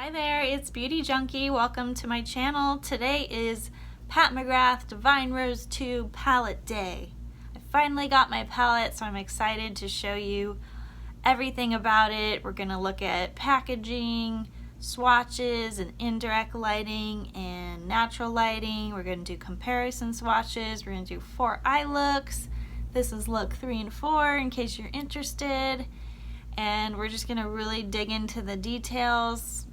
Hi there, it's Beauty Junkie. Welcome to my channel. Today is Pat McGrath Divine Rose 2 Palette Day. I finally got my palette, so I'm excited to show you everything about it. We're going to look at packaging, swatches, and indirect lighting, and natural lighting. We're going to do comparison swatches. We're going to do 4 eye looks. This is look 3 and 4 in case you're interested. And we're just going to really dig into the details.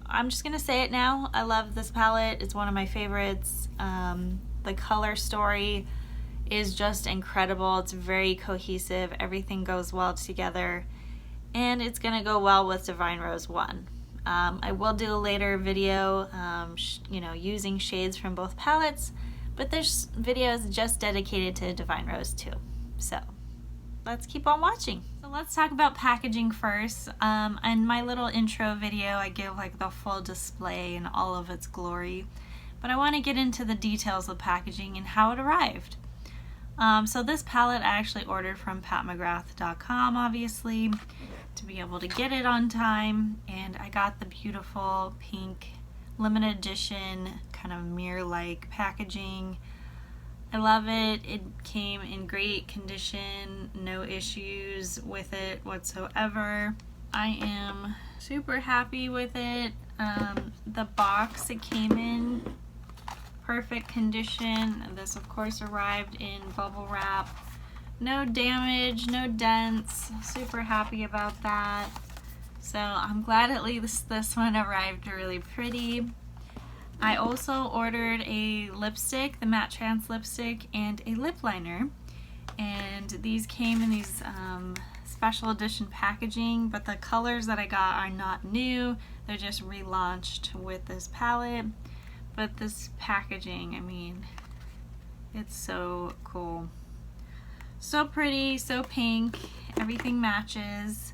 I'm just gonna say it now. I love this palette. It's one of my favorites. The color story is just incredible. It's very cohesive. Everything goes well together, and it's gonna go well with Divine Rose 1. I will do a later video, using shades from both palettes, but there's videos just dedicated to Divine Rose 2. So let's keep on watching. So let's talk about packaging first. In my little intro video, I give like the full display in all of its glory, but I want to get into the details of packaging and how it arrived. So this palette I actually ordered from patmcgrath.com, obviously, to be able to get it on time, and I got the beautiful pink limited edition kind of mirror-like packaging. I love it. It came in great condition, no issues with it whatsoever. I am super happy with it. The box it came in, perfect condition. This of course arrived in bubble wrap. No damage, no dents. Super happy about that. So I'm glad at least this one arrived really pretty. I also ordered a lipstick, the mattetrance lipstick, and a lip liner, and these came in these special edition packaging, but the colors that I got are not new. They're just relaunched with this palette. But this packaging, I mean, it's so cool. So pretty, so pink, everything matches.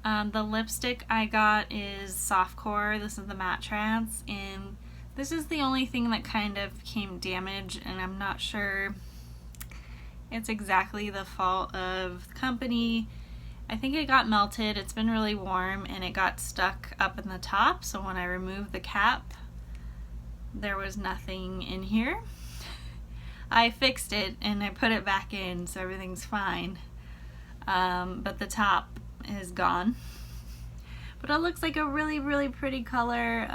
The lipstick I got is softcore. This is the mattetrance, and this is the only thing that kind of came damaged, and I'm not sure it's exactly the fault of the company. I think it got melted. It's been really warm and it got stuck up in the top, so when I removed the cap there was nothing in here. I fixed it and I put it back in, so everything's fine, but the top is gone. But it looks like a really pretty color.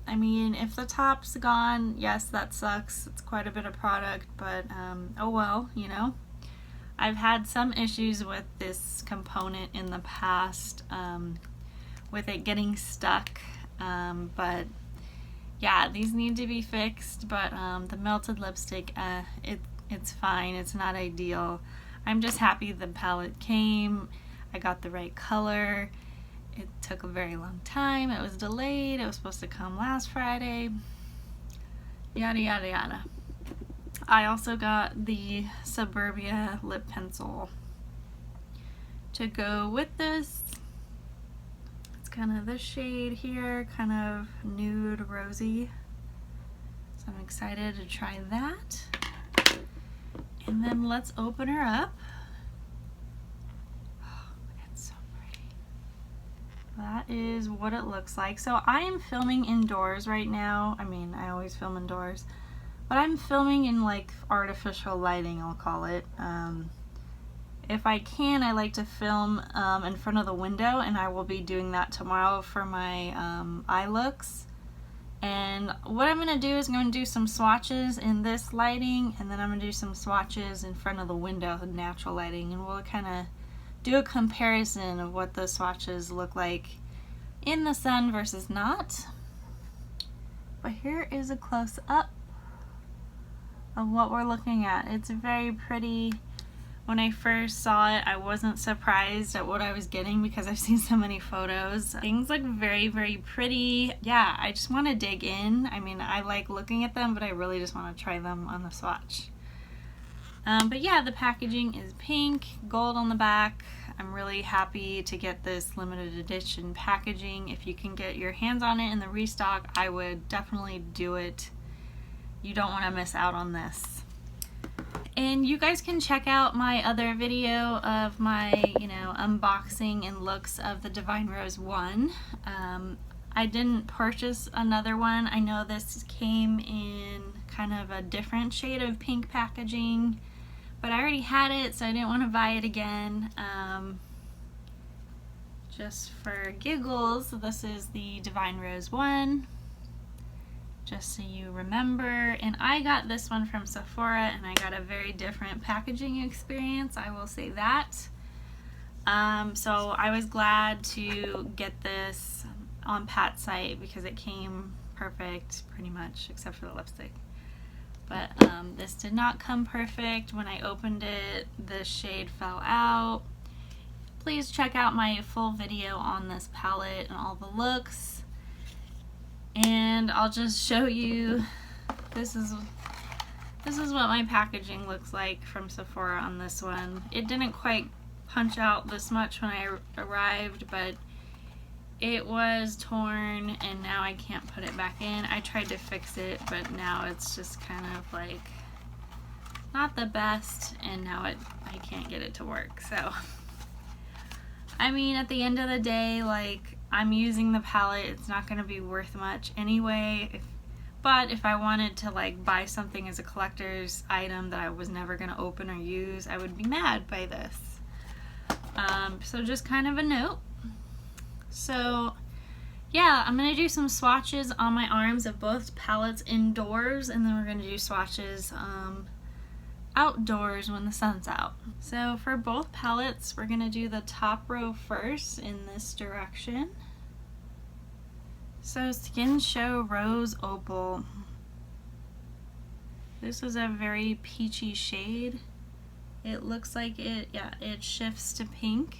I mean, if the top's gone, yes, that sucks. It's quite a bit of product, but oh well, you know. I've had some issues with this component in the past, with it getting stuck, but yeah, these need to be fixed. But the melted lipstick, it's fine. It's not ideal. I'm just happy the palette came. I got the right color. It took a very long time. It was delayed. It was supposed to come last Friday. Yada yada yada. I also got the Suburbia lip pencil to go with this. It's kind of this shade here, kind of nude rosy. So I'm excited to try that. And then let's open her up. That is what it looks like. So I am filming indoors right now. I mean, I always film indoors, but I'm filming in like artificial lighting, I'll call it. If I can, I like to film in front of the window, and I will be doing that tomorrow for my eye looks. And what I'm gonna do is I'm gonna do some swatches in this lighting, and then I'm gonna do some swatches in front of the window, natural lighting, and we'll kind of do a comparison of what the swatches look like in the sun versus not. But here is a close-up of what we're looking at. It's very pretty. When I first saw it, I wasn't surprised at what I was getting because I've seen so many photos. Things look very pretty. Yeah, I just want to dig in. I mean, I like looking at them, but I really just want to try them on the swatch. But yeah, the packaging is pink, gold on the back. I'm really happy to get this limited edition packaging. If you can get your hands on it in the restock, I would definitely do it. You don't want to miss out on this. And you guys can check out my other video of my, unboxing and looks of the Divine Rose 1. I didn't purchase another one. I know this came in kind of a different shade of pink packaging, but I already had it, so I didn't want to buy it again. Just for giggles, this is the Divine Rose one, just so you remember. And I got this one from Sephora, and I got a very different packaging experience, I will say that. So I was glad to get this on Pat's site because it came perfect pretty much, except for the lipstick. But this did not come perfect. When I opened it, the shade fell out. Please check out my full video on this palette and all the looks. And I'll just show you, this is what my packaging looks like from Sephora on this one. It didn't quite punch out this much when I arrived, but it was torn and now I can't put it back in. I tried to fix it, but now it's just kind of like not the best, and now I can't get it to work. So I mean, at the end of the day, like, I'm using the palette, it's not going to be worth much anyway. But if I wanted to like buy something as a collector's item that I was never going to open or use, I would be mad by this. So just kind of a note. So yeah, I'm going to do some swatches on my arms of both palettes indoors, and then we're going to do swatches outdoors when the sun's out. So for both palettes, we're going to do the top row first in this direction. So Skin Show Rose Opal. This is a very peachy shade. It looks like it shifts to pink.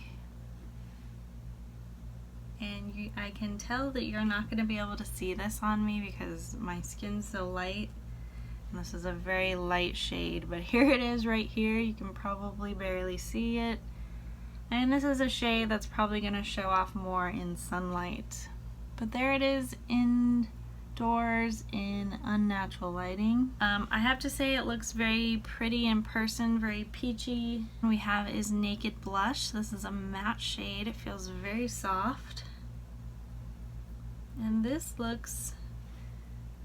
And I can tell that you're not going to be able to see this on me because my skin's so light. And this is a very light shade, but here it is right here. You can probably barely see it. And this is a shade that's probably going to show off more in sunlight. But there it is indoors in unnatural lighting. I have to say it looks very pretty in person, very peachy. What we have is Naked Blush. This is a matte shade. It feels very soft. And this looks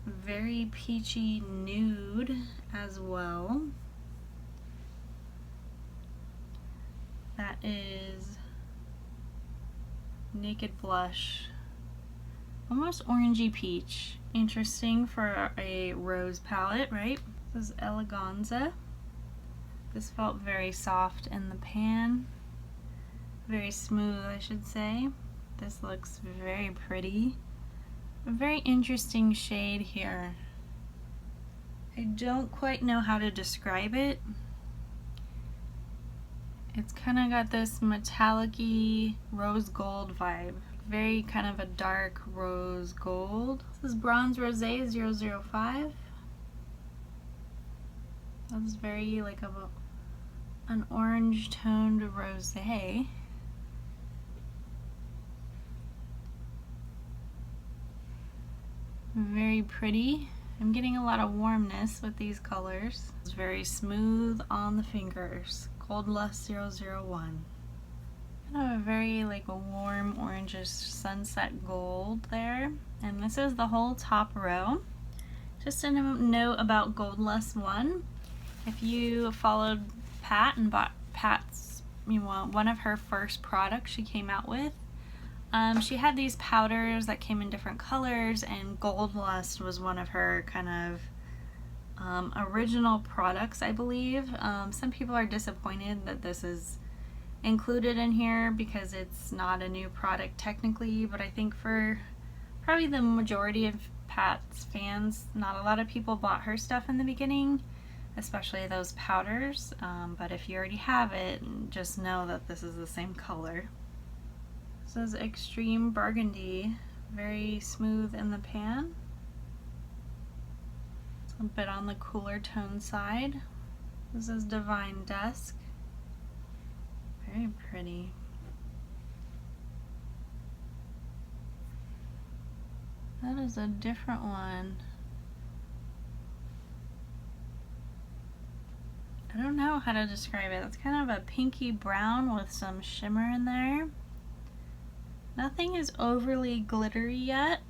very peachy nude as well. That is Naked Blush. Almost orangey peach. Interesting for a rose palette, right? This is Eleganza. This felt very soft in the pan. Very smooth, I should say. This looks very pretty. A very interesting shade here. I don't quite know how to describe it. It's kind of got this metallic-y rose gold vibe. Very kind of a dark rose gold. This is Bronze Rosé 005. That's very like an orange toned rosé. Very pretty. I'm getting a lot of warmness with these colors. It's very smooth on the fingers. Gold Lust 001. Kind of a very like a warm orangish sunset gold there. And this is the whole top row. Just a note about Gold Lust 1. If you followed Pat and bought Pat's, one of her first products she came out with, she had these powders that came in different colors, and Gold Lust was one of her kind of original products, I believe. Some people are disappointed that this is included in here because it's not a new product technically, but I think for probably the majority of Pat's fans, not a lot of people bought her stuff in the beginning, especially those powders. But if you already have it, just know that this is the same color. This is Extreme Burgundy, very smooth in the pan. It's a bit on the cooler tone side. This is Divine Dusk. Very pretty. That is a different one. I don't know how to describe it. It's kind of a pinky brown with some shimmer in there. Nothing is overly glittery yet.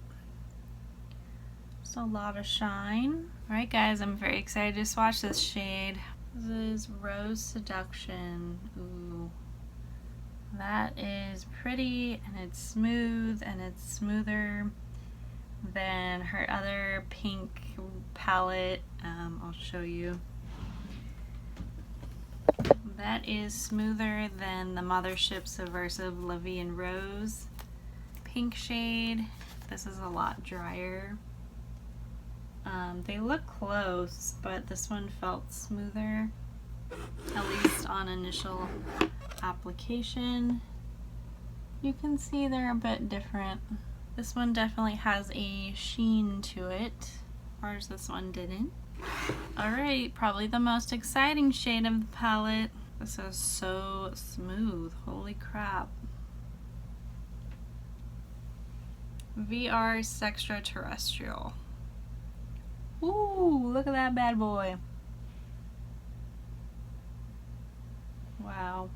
Just a lot of shine. Alright guys, I'm very excited to swatch this shade. This is Rose Seduction. Ooh. That is pretty, and it's smooth, and it's smoother than her other pink palette. I'll show you. That is smoother than the Mothership Subversive La Vie en Rose pink shade. This is a lot drier. They look close, but this one felt smoother, at least on initial application. You can see they're a bit different. This one definitely has a sheen to it, whereas this one didn't. Alright, probably the most exciting shade of the palette. This is so smooth, holy crap. VR Sextraterrestrial. Ooh, look at that bad boy. Wow.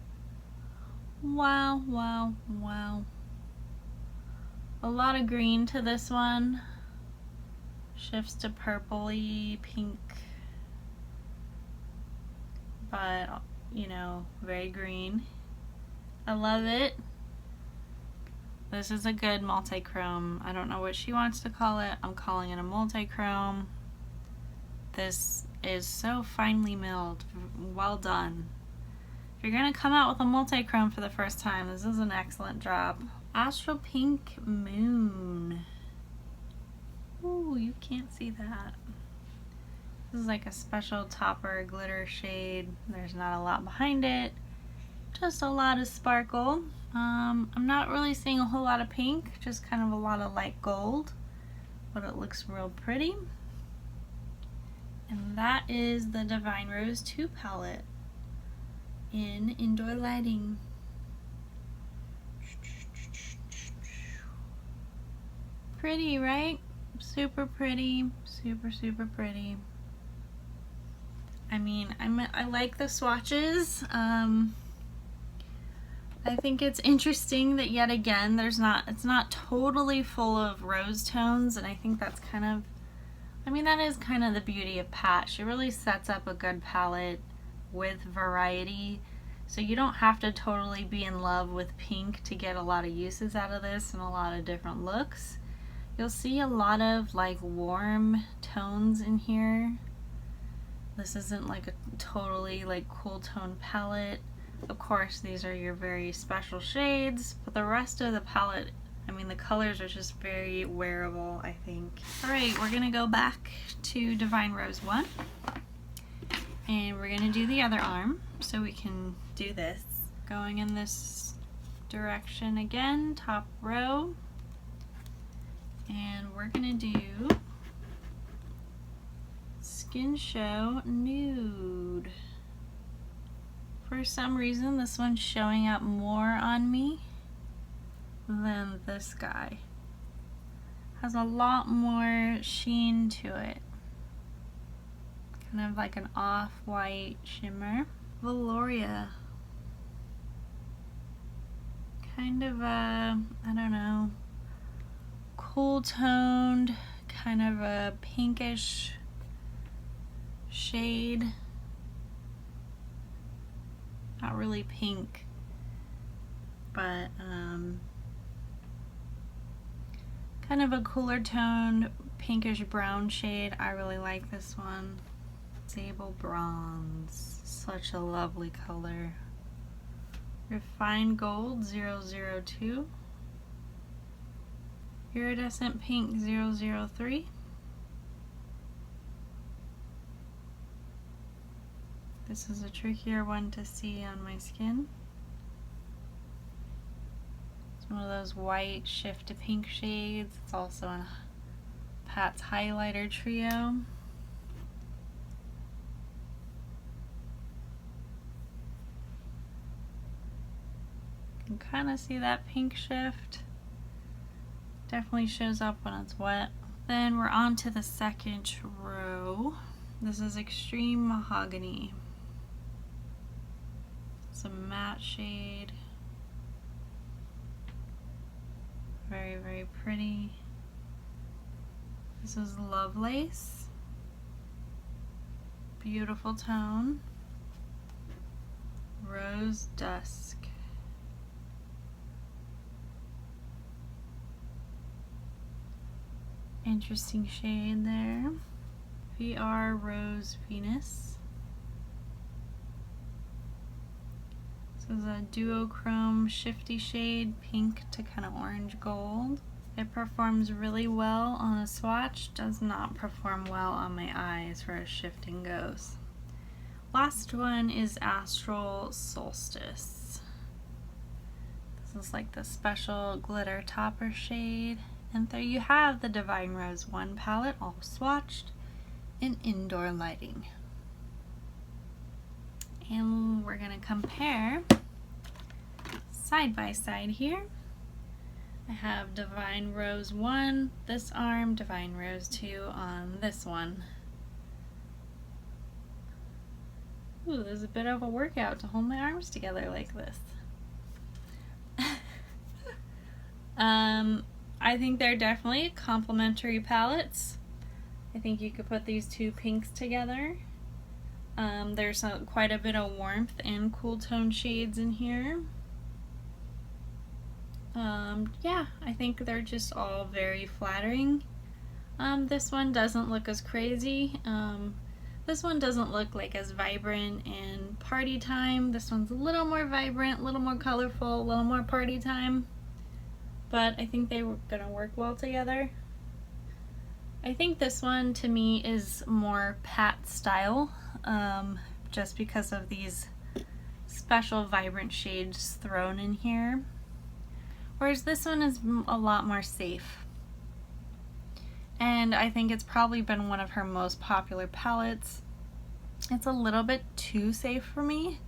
Wow, wow, wow. A lot of green to this one. Shifts to purpley pink. But, you know, very green. I love it. This is a good multichrome. I don't know what she wants to call it. I'm calling it a multichrome. This is so finely milled. Well done. If you're gonna come out with a multichrome for the first time, this is an excellent job. Astral Pink Moon. Ooh, you can't see that. This is like a special topper glitter shade. There's not a lot behind it. Just a lot of sparkle. I'm not really seeing a whole lot of pink, just kind of a lot of light gold, but it looks real pretty. And that is the Divine Rose 2 palette in Indoor Lighting. Pretty, right? Super pretty, super pretty. I mean, I like the swatches. I think it's interesting that yet again it's not totally full of rose tones, and I think that's kind of, I mean, that is kind of the beauty of Pat. She really sets up a good palette with variety, so you don't have to totally be in love with pink to get a lot of uses out of this and a lot of different looks. You'll see a lot of like warm tones in here. This isn't like a totally like cool tone palette. Of course, these are your very special shades, but the rest of the palette, I mean, the colors are just very wearable, I think. Alright, we're gonna go back to Divine Rose 1, and we're gonna do the other arm, so we can do this. Going in this direction again, top row, and we're gonna do Skin Show Nude. For some reason, this one's showing up more on me than this guy. Has a lot more sheen to it. Kind of like an off-white shimmer. Valoria. Kind of a, I don't know, cool toned, kind of a pinkish shade. Not really pink, but kind of a cooler toned pinkish brown shade. I really like this one. Sable Bronze, such a lovely color. Refined Gold 002. Iridescent Pink 003. This is a trickier one to see on my skin. It's one of those white shift to pink shades. It's also in Pat's highlighter trio. You can kind of see that pink shift. Definitely shows up when it's wet. Then we're on to the second row. This is Extreme Mahogany. It's a matte shade. Very, very pretty. This is Lovelace. Beautiful tone. Rose Dusk. Interesting shade there. VR Rose Venus. This is a duochrome shifty shade, pink to kind of orange gold. It performs really well on a swatch, does not perform well on my eyes for as shifting goes. Last one is Astral Solstice. This is like the special glitter topper shade. And there you have the Divine Rose 1 palette, all swatched in indoor lighting. And we're gonna compare side by side here. I have Divine Rose 1 this arm, Divine Rose 2 on this one. Ooh, there's a bit of a workout to hold my arms together like this. I think they're definitely complementary palettes. I think you could put these two pinks together. There's quite a bit of warmth and cool tone shades in here. Yeah, I think they're just all very flattering. This one doesn't look as crazy. This one doesn't look like as vibrant and party time. This one's a little more vibrant, a little more colorful, a little more party time. But I think they were gonna work well together. I think this one to me is more Pat style, just because of these special vibrant shades thrown in here. Whereas this one is a lot more safe. And I think it's probably been one of her most popular palettes. It's a little bit too safe for me.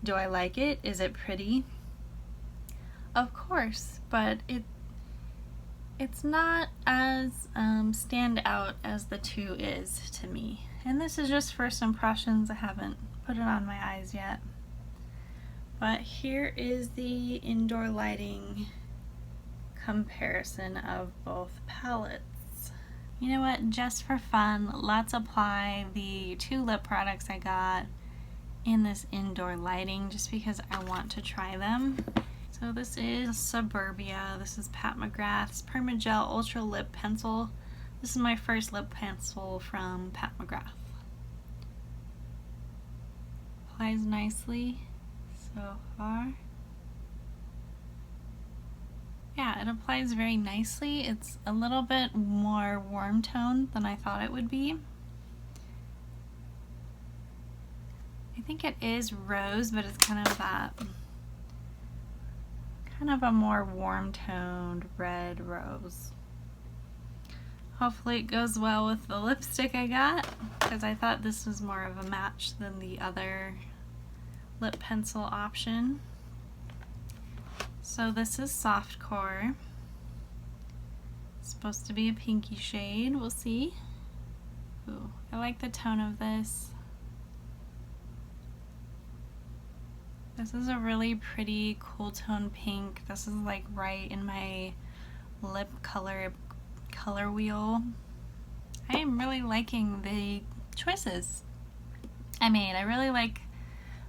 Do I like it? Is it pretty? Of course, but it's not as stand out as the two is to me. And this is just first impressions. I haven't put it on my eyes yet. But here is the indoor lighting comparison of both palettes. You know what, just for fun, let's apply the two lip products I got in this indoor lighting just because I want to try them. So this is Suburbia. This is Pat McGrath's Permagel Ultra Lip Pencil. This is my first lip pencil from Pat McGrath. Applies nicely so far. Yeah, it applies very nicely. It's a little bit more warm tone than I thought it would be. I think it is rose, but it's kind of that, kind of a more warm toned red rose. Hopefully it goes well with the lipstick I got, because I thought this was more of a match than the other lip pencil option. So this is Softcore. It's supposed to be a pinky shade, we'll see. Ooh, I like the tone of this. This is a really pretty cool tone pink. This is like right in my lip color wheel. I am really liking the choices I made. I really like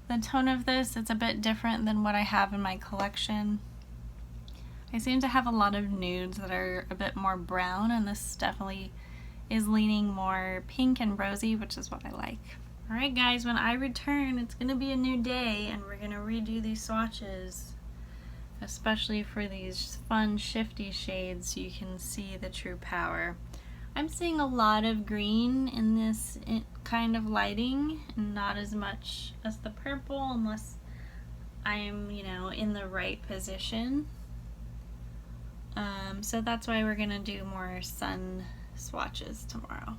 the tone of this. It's a bit different than what I have in my collection. I seem to have a lot of nudes that are a bit more brown, and this definitely is leaning more pink and rosy, which is what I like. Alright guys, when I return, it's going to be a new day, and we're going to redo these swatches, especially for these fun shifty shades so you can see the true power. I'm seeing a lot of green in this kind of lighting, and not as much as the purple unless I'm, you know, in the right position. So that's why we're gonna do more sun swatches tomorrow.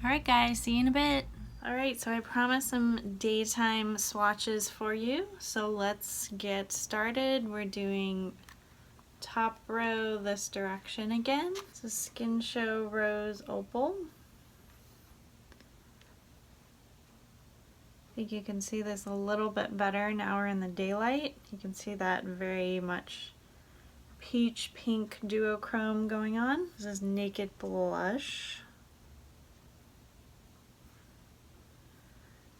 Alright guys, see you in a bit. Alright, so I promised some daytime swatches for you, so let's get started. We're doing top row this direction again. This is Skin Show Rose Opal. I think you can see this a little bit better now we're in the daylight. You can see that very much peach pink duochrome going on. This is Naked Blush.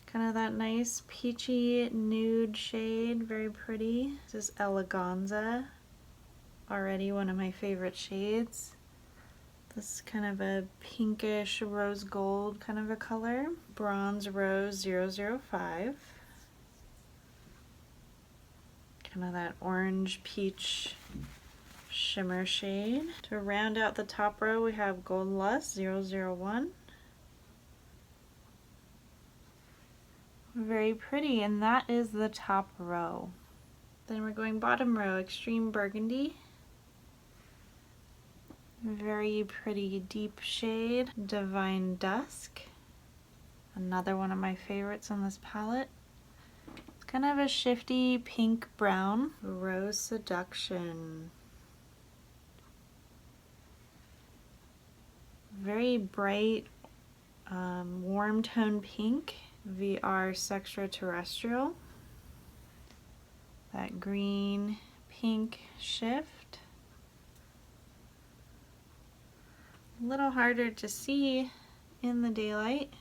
Kind of that nice peachy nude shade, very pretty. This is Eleganza, already one of my favorite shades. This is kind of a pinkish rose gold kind of a color. Bronze Rose 005. Kind of that orange peach shimmer shade. To round out the top row, we have Gold Lust 001. Very pretty, and that is the top row. Then we're going bottom row, Extreme Burgundy. Very pretty deep shade, Divine Dusk. Another one of my favorites on this palette. It's kind of a shifty pink brown. Rose Seduction. Very bright, warm tone pink. VR Sextraterrestrial. That green pink shift. A little harder to see in the daylight,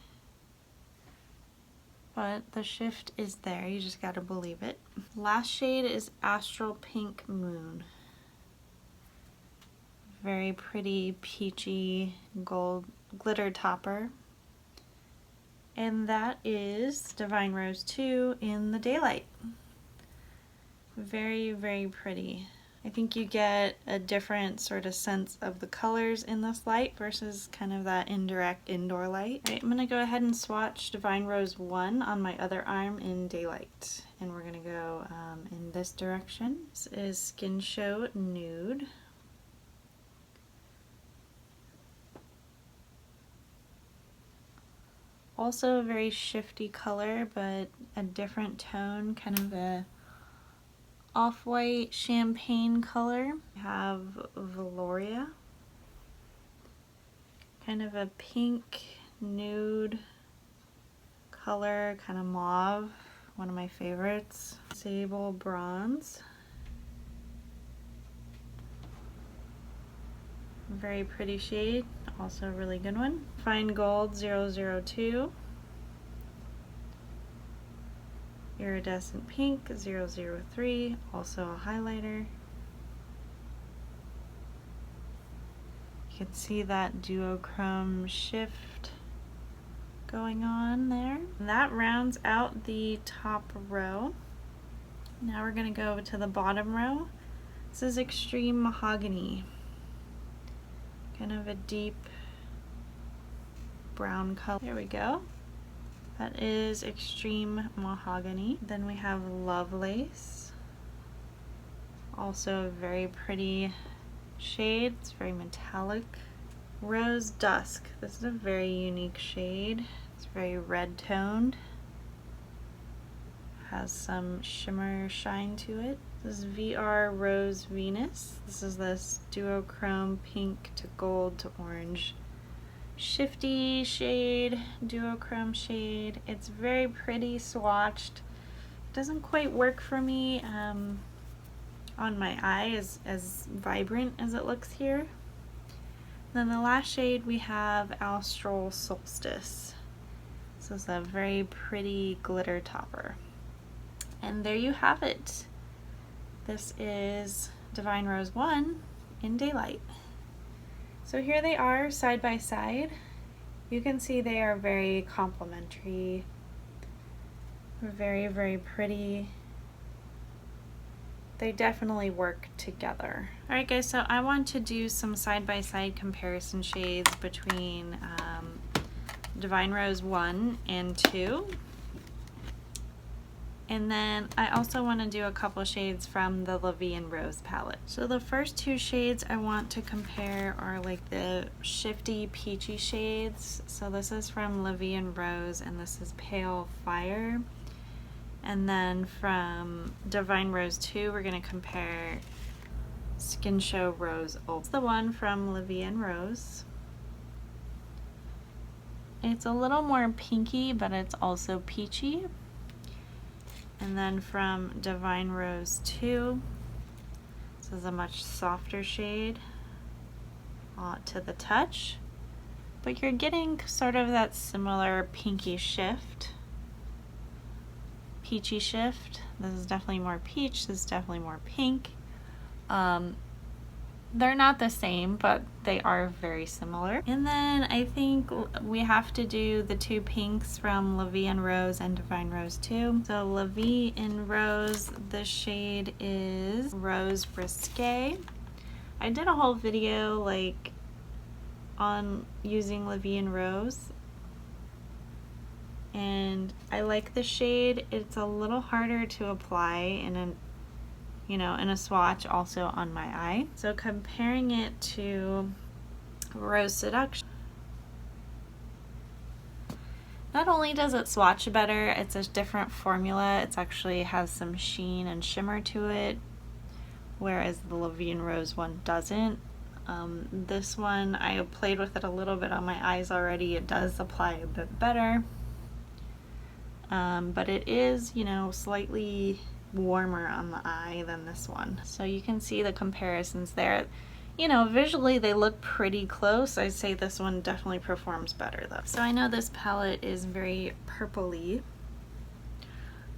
but the shift is there, you just gotta believe it. Last shade is Astral Pink Moon. Very pretty peachy gold glitter topper. And that is Divine Rose 2 in the daylight. Very, very pretty. I think you get a different sort of sense of the colors in this light versus kind of that indirect indoor light. All right, I'm gonna go ahead and swatch Divine Rose 1 on my other arm in daylight. And we're gonna go in this direction. This is Skin Show Nude. Also a very shifty color, but a different tone, kind of a off-white champagne color. We have Valoria. Kind of a pink nude color, kind of mauve, one of my favorites. Sable Bronze. Very pretty shade, also a really good one. Fine Gold 002. Iridescent Pink 003, also a highlighter. You can see that duochrome shift going on there. And that rounds out the top row. Now we're going to go to the bottom row. This is Extreme Mahogany. Kind of a deep brown color. There we go. That is Extreme Mahogany. Then we have Lovelace. Also a very pretty shade. It's very metallic. Rose Dusk. This is a very unique shade. It's very red toned. Has some shimmer shine to it. This is VR Rose Venus. This is this duochrome pink to gold to orange shifty shade, duochrome shade. It's very pretty swatched. It doesn't quite work for me on my eye as vibrant as it looks here. Then the last shade we have Astral Solstice. This is a very pretty glitter topper. And there you have it. This is Divine Rose 1 in daylight. So here they are side by side. You can see they are very complementary. Very, very pretty. They definitely work together. Alright guys, so I want to do some side by side comparison shades between Divine Rose 1 and 2. And then I also want to do a couple shades from the La Vie en Rose palette. So the first two shades I want to compare are like the shifty peachy shades. So this is from La Vie en Rose and this is Pale Fire. And then from Divine Rose 2 we're going to compare Skin Show Rose Old. It's the one from La Vie en Rose. It's a little more pinky, but it's also peachy. And then from Divine Rose 2, this This is a much softer shade to the touch, but you're getting sort of that similar pinky shift, peachy shift. This is definitely more peach, this is definitely more pink. They're not the same, but they are very similar. And then I think we have to do the two pinks from La Vie en Rose and Divine Rose 2. So La Vie en Rose, the shade is Rose Risque. I did a whole video like on using La Vie en Rose, and I like the shade. It's a little harder to apply in a swatch, also on my eye. So comparing it to Rose Seduction, not only does it swatch better, it's a different formula. It actually has some sheen and shimmer to it, whereas the La Vie en Rose one doesn't. This one, I played with it a little bit on my eyes already. It does apply a bit better, but it is, slightly warmer on the eye than this one. So you can see the comparisons there. Visually they look pretty close. I'd say this one definitely performs better though. So I know this palette is very purpley,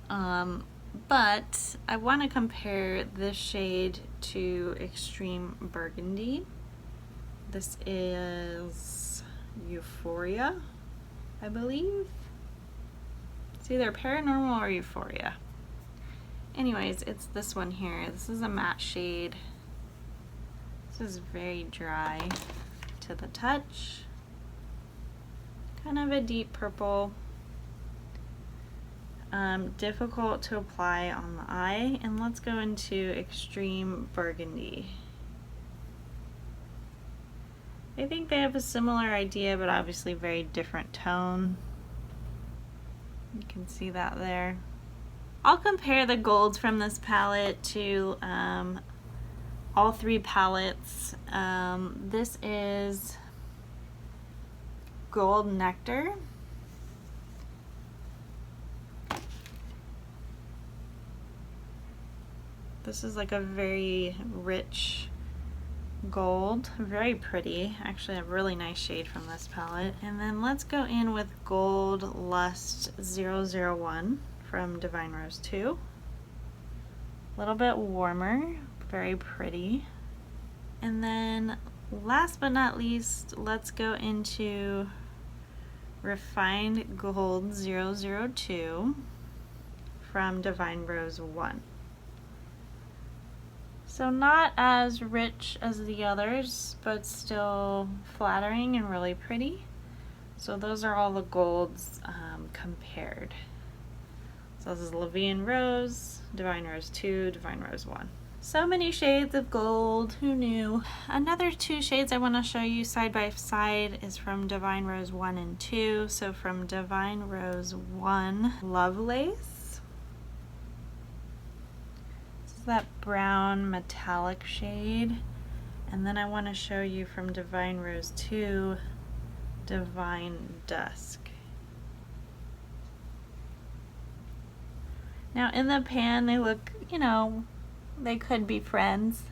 but I want to compare this shade to Extreme Burgundy. This is Euphoria, I believe. It's either Paranormal or Euphoria. Anyways, it's this one here. This is a matte shade. This is very dry to the touch. Kind of a deep purple. Difficult to apply on the eye. And let's go into Extreme Burgundy. I think they have a similar idea, but obviously very different tone. You can see that there. I'll compare the golds from this palette to all three palettes. This is Gold Nectar. This is like a very rich gold, very pretty. Actually a really nice shade from this palette. And then let's go in with Gold Lust 001 from Divine Rose 2. A little bit warmer, very pretty. And then last but not least, let's go into Refined Gold 002 from Divine Rose 1. So not as rich as the others, but still flattering and really pretty. So those are all the golds compared. So this is La Vie en Rose, Divine Rose 2, Divine Rose 1. So many shades of gold, who knew? Another two shades I want to show you side by side is from Divine Rose 1 and 2. So from Divine Rose 1, Lovelace. This is that brown metallic shade. And then I want to show you from Divine Rose 2, Divine Dusk. Now in the pan they look, they could be friends,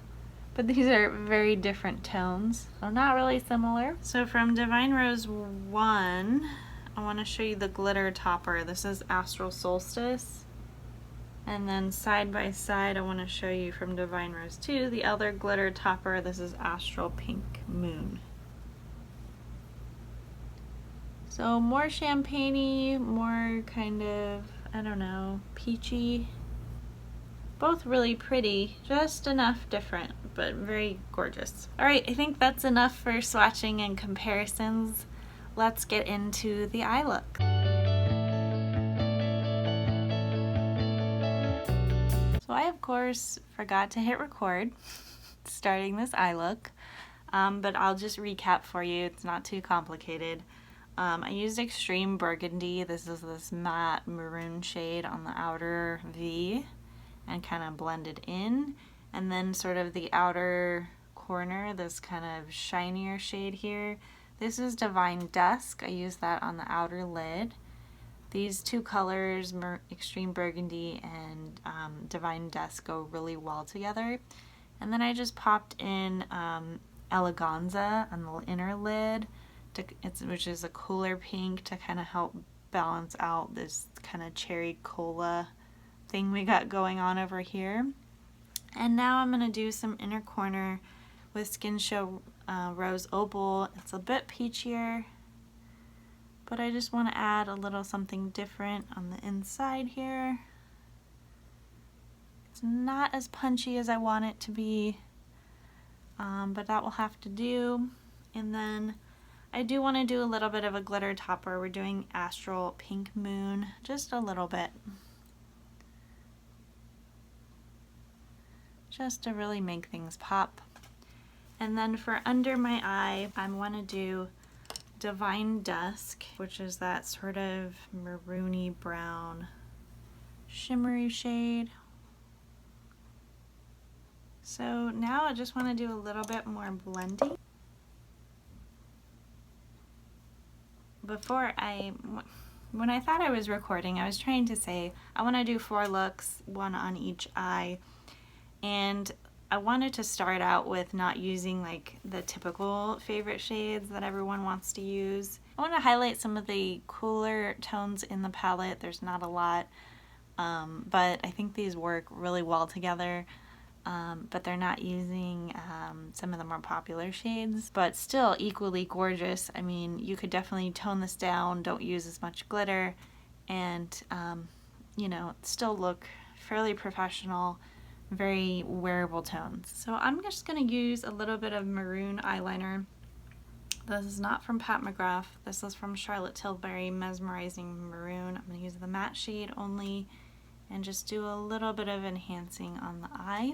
but these are very different tones, so not really similar. So from Divine Rose 1, I want to show you the glitter topper. This is Astral Solstice. And then side by side I want to show you from Divine Rose 2, the other glitter topper. This is Astral Pink Moon. So more champagne-y, more kind of, I don't know, peachy. Both really pretty, just enough different, but very gorgeous. Alright, I think that's enough for swatching and comparisons. Let's get into the eye look. So I, of course, forgot to hit record starting this eye look, but I'll just recap for you. It's not too complicated. I used Extreme Burgundy. This is this matte maroon shade on the outer V and kind of blended in. And then sort of the outer corner, this kind of shinier shade here. This is Divine Dusk. I used that on the outer lid. These two colors, Extreme Burgundy and Divine Dusk, go really well together. And then I just popped in Eleganza on the inner lid, which is a cooler pink, to kind of help balance out this kind of cherry cola thing we got going on over here. And now I'm going to do some inner corner with Skin Show Rose Opal. It's a bit peachier, but I just want to add a little something different on the inside here. It's not as punchy as I want it to be, but that will have to do. And then I do want to do a little bit of a glitter topper. We're doing Astral Pink Moon, just a little bit, just to really make things pop. And then for under my eye, I want to do Divine Dusk, which is that sort of maroony brown shimmery shade. So now I just want to do a little bit more blending. When I thought I was recording, I was trying to say I want to do 4 looks, 1 on each eye, and I wanted to start out with not using like the typical favorite shades that everyone wants to use. I want to highlight some of the cooler tones in the palette. There's not a lot, but I think these work really well together. But they're not using some of the more popular shades, but still equally gorgeous. I mean, you could definitely tone this down, don't use as much glitter, and you know, still look fairly professional, very wearable tones. So I'm just going to use a little bit of maroon eyeliner. This is not from Pat McGrath. This is from Charlotte Tilbury Mesmerizing Maroon. I'm going to use the matte shade only and just do a little bit of enhancing on the eye.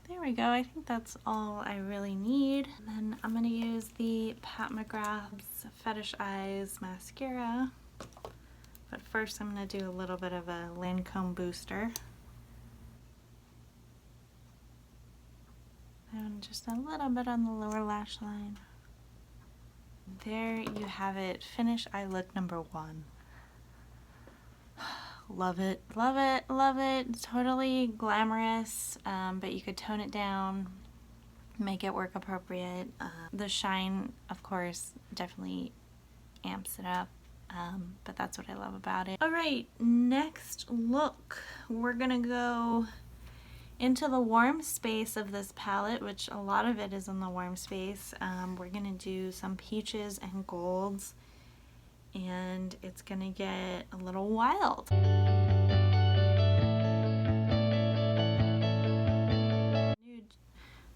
There we go. I think that's all I really need. And then I'm going to use the Pat McGrath's Fetish Eyes mascara. But first I'm going to do a little bit of a Lancome booster. And just a little bit on the lower lash line. There you have it. Finish eye look number 1. Love it, love it, love it. It's totally glamorous, but you could tone it down, make it work appropriate. The shine, of course, definitely amps it up, but that's what I love about it. All right, next look. We're gonna go into the warm space of this palette, which a lot of it is in the warm space. We're gonna do some peaches and golds, and it's gonna get a little wild.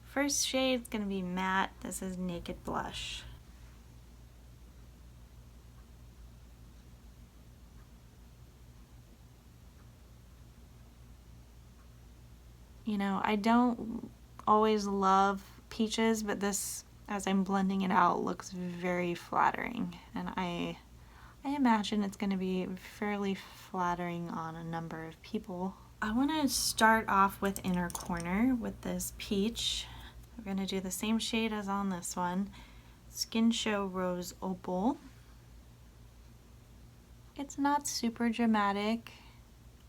First shade is gonna be matte. This is Naked Blush. You know, I don't always love peaches, but this, as I'm blending it out, looks very flattering, and I imagine it's going to be fairly flattering on a number of people. I want to start off with inner corner with this peach. We're going to do the same shade as on this one, Skin Show Rose Opal. It's not super dramatic.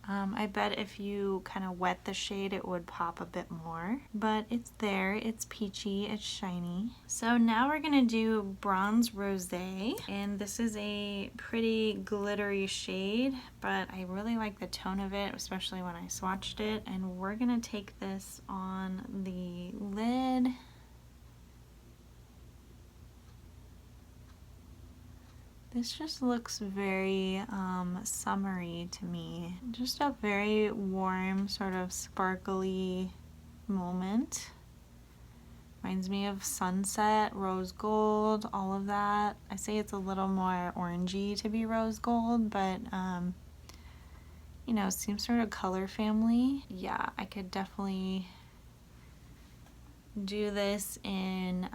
I bet if you kind of wet the shade it would pop a bit more, but it's there, it's peachy, it's shiny. So now we're gonna do Bronze Rosé, and this is a pretty glittery shade, but I really like the tone of it, especially when I swatched it. And we're gonna take this on the lid. This just looks very summery to me. Just a very warm, sort of sparkly moment. Reminds me of sunset, rose gold, all of that. I say it's a little more orangey to be rose gold, but you know, same sort of color family. Yeah, I could definitely do this in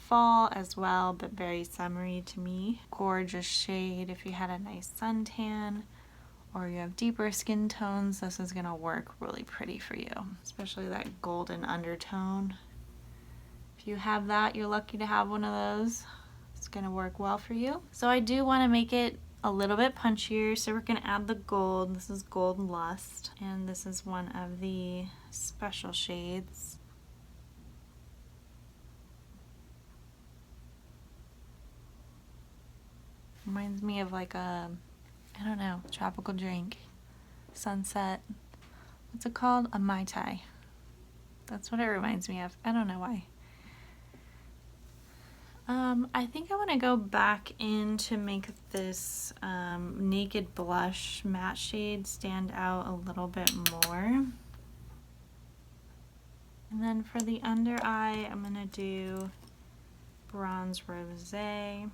fall as well, but very summery to me. Gorgeous shade if you had a nice suntan or you have deeper skin tones. This is gonna work really pretty for you, especially that golden undertone. If you have that, you're lucky to have one of those. It's gonna work well for you. So I do want to make it a little bit punchier, so we're gonna add the gold. This is Gold Lust, and this is one of the special shades. Reminds me of like a, I don't know, tropical drink. Sunset. What's it called? A Mai Tai. That's what it reminds me of. I don't know why. I think I want to go back in to make this Naked Blush matte shade stand out a little bit more. And then for the under eye, I'm going to do Bronze Rosé.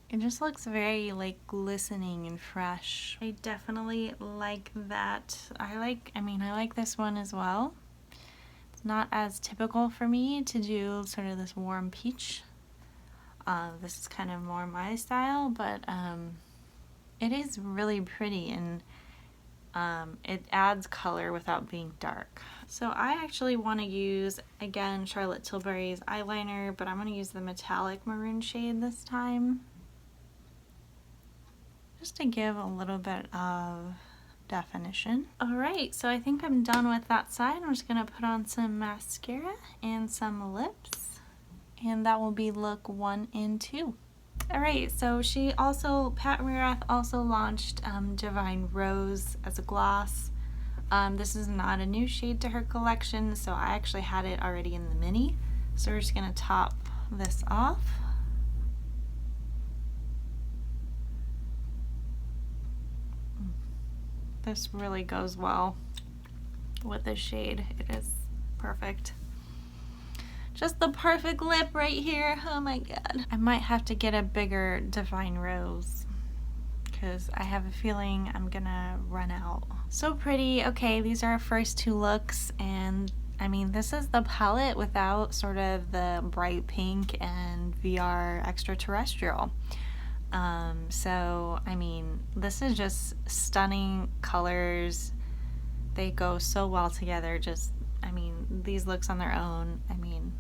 It just looks very like glistening and fresh. I definitely like that. I like this one as well. It's not as typical for me to do sort of this warm peach. This is kind of more my style, but it is really pretty, and it adds color without being dark. So I actually want to use, again, Charlotte Tilbury's eyeliner, but I'm going to use the metallic maroon shade this time, just to give a little bit of definition. Alright, so I think I'm done with that side. I'm just going to put on some mascara and some lips, and that will be look 1 and 2. Alright, so Pat McGrath also launched Divine Rose as a gloss. This is not a new shade to her collection, so I actually had it already in the mini. So we're just going to top this off. This really goes well with this shade. It is perfect. Just the perfect lip right here. Oh my god. I might have to get a bigger Divine Rose because I have a feeling I'm gonna run out. So pretty. Okay, these are our first 2 looks, and I mean, this is the palette without sort of the bright pink and VR extraterrestrial. So I mean, this is just stunning colors. They go so well together. I mean, these looks on their own, I mean,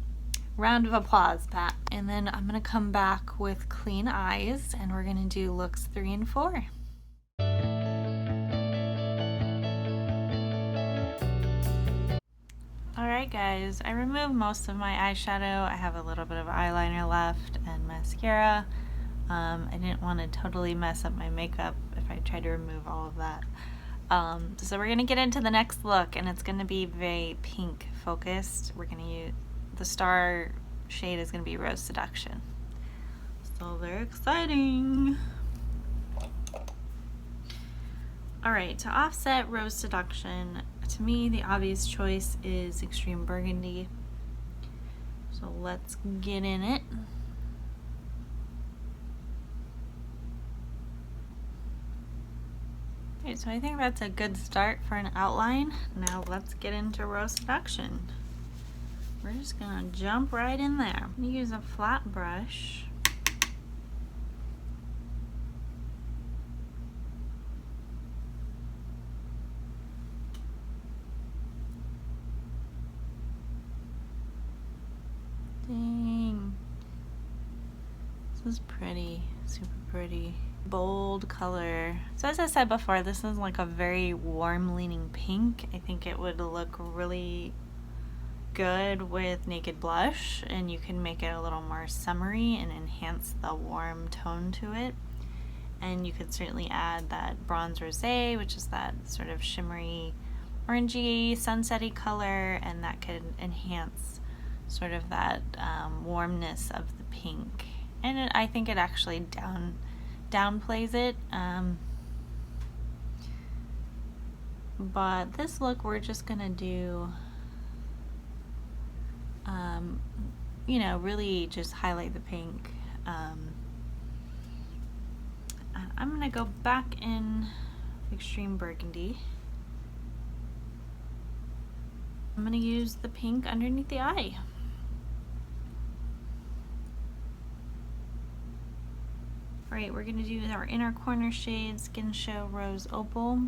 round of applause, Pat. And then I'm gonna come back with clean eyes, and we're gonna do looks 3 and 4. Alright guys, I removed most of my eyeshadow. I have a little bit of eyeliner left and mascara. I didn't want to totally mess up my makeup if I tried to remove all of that. So we're going to get into the next look, and it's going to be very pink focused. We're going to use, the star shade is going to be Rose Seduction. So very exciting. Alright, to offset Rose Seduction, to me the obvious choice is Extreme Burgundy. So let's get in it. Okay, so I think that's a good start for an outline. Now let's get into Rose Seduction. We're just gonna jump right in there. I'm gonna use a flat brush. Dang. This is pretty, super pretty. Bold color. So as I said before, this is like a very warm leaning pink. I think it would look really good with Naked Blush, and you can make it a little more summery and enhance the warm tone to it. And you could certainly add that Bronze Rosé, which is that sort of shimmery orangey sunsetty color, and that could enhance sort of that warmness of the pink. And I think it actually downplays it, but this look we're just gonna do you know, really just highlight the pink. I'm gonna go back in Extreme Burgundy. I'm gonna use the pink underneath the eye. Alright, we're going to do our inner corner shade, Skin Show Rose Opal,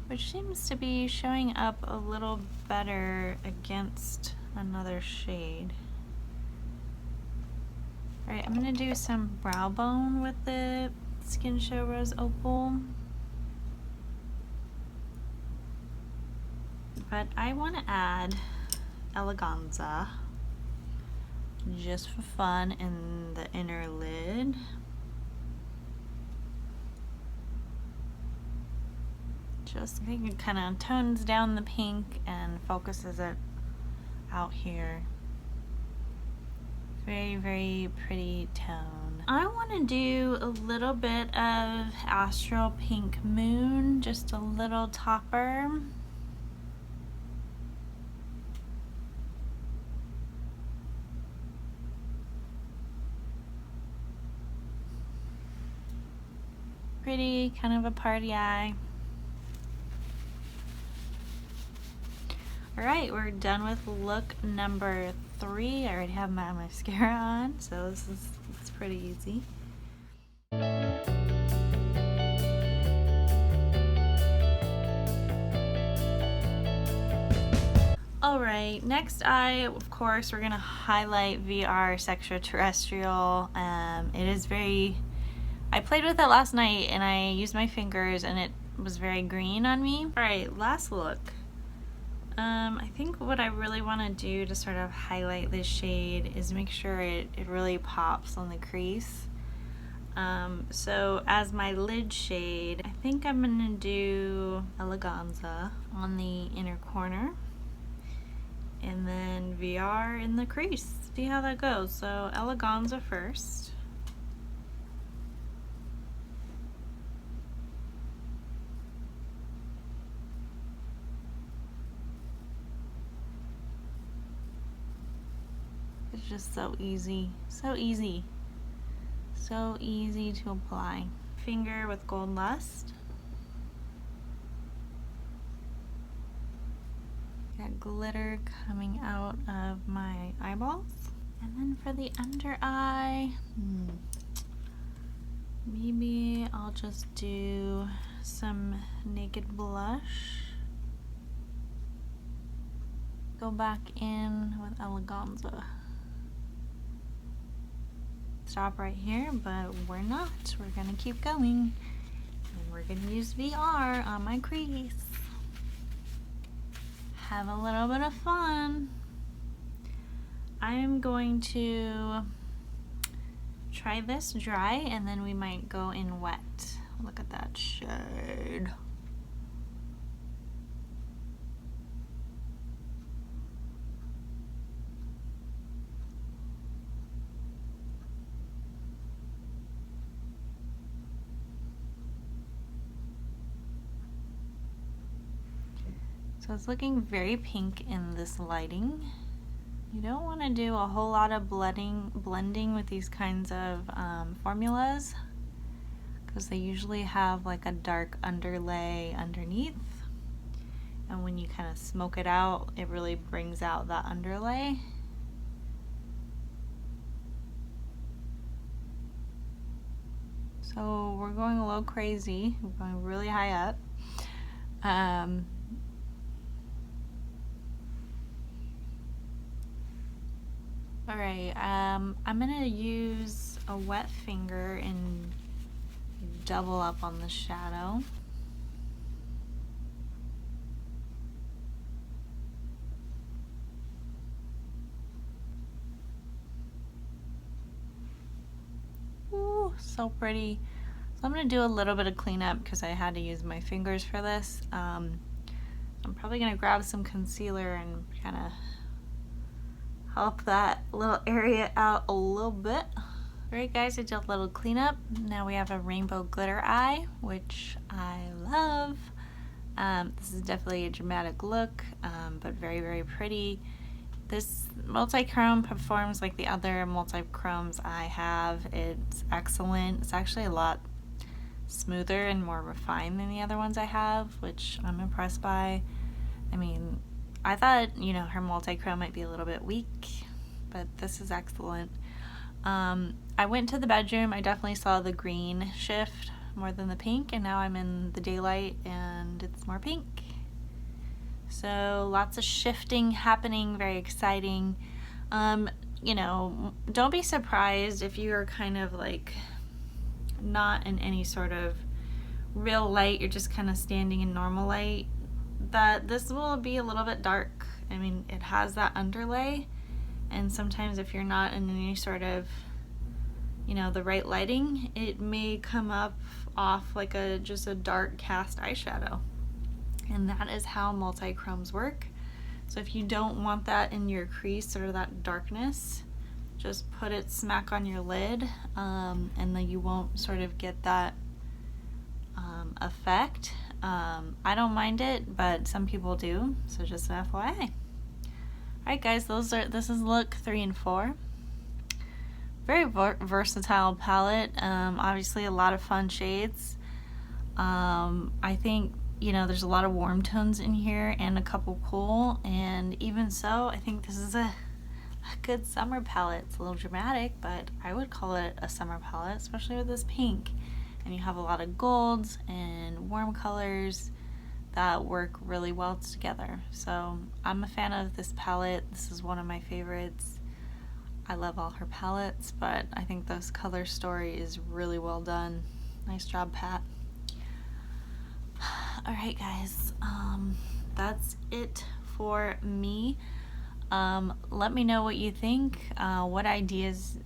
which seems to be showing up a little better against another shade. Alright, I'm gonna do some brow bone with the Skin Show Rose Opal. But I want to add Eleganza just for fun in the inner lid. Just I think it kind of tones down the pink and focuses it out here. Very, very pretty tone. I want to do a little bit of Astral Pink Moon, just a little topper. Pretty, kind of a party eye. Alright, we're done with look number 3. I already have my mascara on, so it's pretty easy. Alright, next eye, of course, we're going to highlight VR Extraterrestrial. It is very... I played with it last night and I used my fingers and it was very green on me. Alright, last look. I think what I really want to do to sort of highlight this shade is make sure it really pops on the crease. So as my lid shade, I think I'm going to do Eleganza on the inner corner and then VR in the crease. See how that goes. So Eleganza first. It's just so easy, so easy, so easy to apply. Finger with Gold Lust. Got glitter coming out of my eyeballs. And then for the under eye, maybe I'll just do some Naked Blush. Go back in with Eleganza. Stop right here, but we're not. We're gonna keep going. And we're gonna use VR on my crease. Have a little bit of fun. I'm going to try this dry and then we might go in wet. Look at that shade. So it's looking very pink in this lighting. You don't want to do a whole lot of blending with these kinds of formulas because they usually have like a dark underlay underneath, and when you kind of smoke it out, it really brings out that underlay. So we're going a little crazy. We're going really high up. Alright, I'm gonna use a wet finger and double up on the shadow. Ooh, so pretty. So I'm gonna do a little bit of cleanup because I had to use my fingers for this. I'm probably gonna grab some concealer and kind of help that little area out a little bit. Alright guys, I did a little cleanup. Now we have a rainbow glitter eye, which I love. This is definitely a dramatic look, but very, very pretty. This multi-chrome performs like the other multi-chromes I have. It's excellent. It's actually a lot smoother and more refined than the other ones I have, which I'm impressed by. I mean, I thought, you know, her multi-chrome might be a little bit weak, but this is excellent. I went to the bedroom. I definitely saw the green shift more than the pink, and now I'm in the daylight and it's more pink. So lots of shifting happening, very exciting. you know, don't be surprised if you are kind of like not in any sort of real light, you're just kind of standing in normal light, that this will be a little bit dark. I mean, it has that underlay, and sometimes if you're not in any sort of, you know, the right lighting, it may come up off like just a dark cast eyeshadow. And that is how multichromes work. So if you don't want that in your crease or that darkness, just put it smack on your lid, and then you won't sort of get that effect. I don't mind it, but some people do, so just an FYI. Alright guys, this is look 3 and 4. Very versatile palette. Obviously a lot of fun shades. I think, you know, there's a lot of warm tones in here and a couple cool, and even so, I think this is a good summer palette. It's a little dramatic, but I would call it a summer palette, especially with this pink. And you have a lot of golds and warm colors that work really well together. So I'm a fan of this palette. This is one of my favorites. I love all her palettes, but I think this color story is really well done. Nice job, Pat. Alright guys, that's it for me. Let me know what you think. What ideas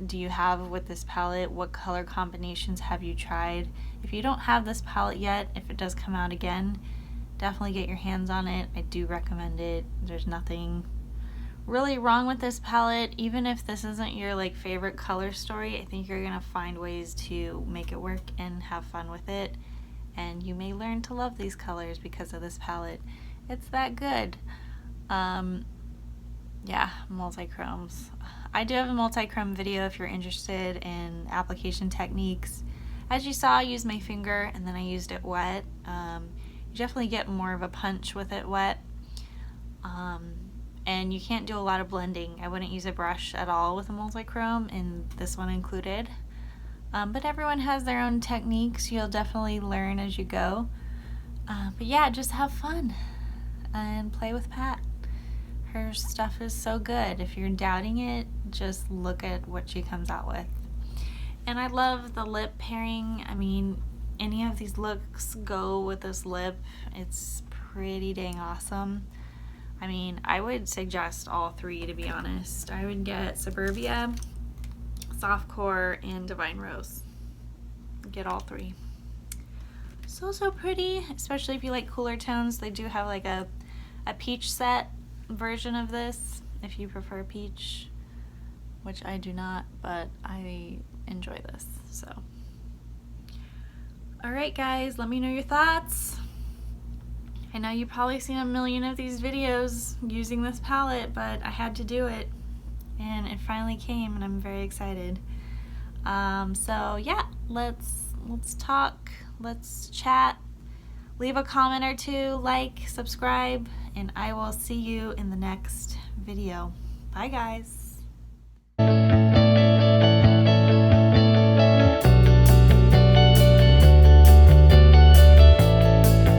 do you have with this palette? What color combinations have you tried? If you don't have this palette yet, if it does come out again, definitely get your hands on it. I do recommend it. There's nothing really wrong with this palette. Even if this isn't your like favorite color story, I think you're gonna find ways to make it work and have fun with it, and you may learn to love these colors because of this palette. It's that good. Yeah, multichromes. I do have a multichrome video if you're interested in application techniques. As you saw, I used my finger and then I used it wet. You definitely get more of a punch with it wet. And you can't do a lot of blending. I wouldn't use a brush at all with a multichrome, and this one included. But everyone has their own techniques. You'll definitely learn as you go. But yeah, just have fun and play with Pat. Her stuff is so good. If you're doubting it, just look at what she comes out with. And I love the lip pairing. I mean, any of these looks go with this lip. It's pretty dang awesome. I mean, I would suggest all three, to be honest. I would get Suburbia, Softcore, and Divine Rose. Get all three. So pretty, especially if you like cooler tones. They do have like a peach set version of this, if you prefer peach, which I do not, but I enjoy this. So alright guys, let me know your thoughts. I know you've probably seen a million of these videos using this palette, but I had to do it, and it finally came, and I'm very excited. So yeah, let's talk, let's chat, leave a comment or two, like, subscribe, and I will see you in the next video. Bye guys.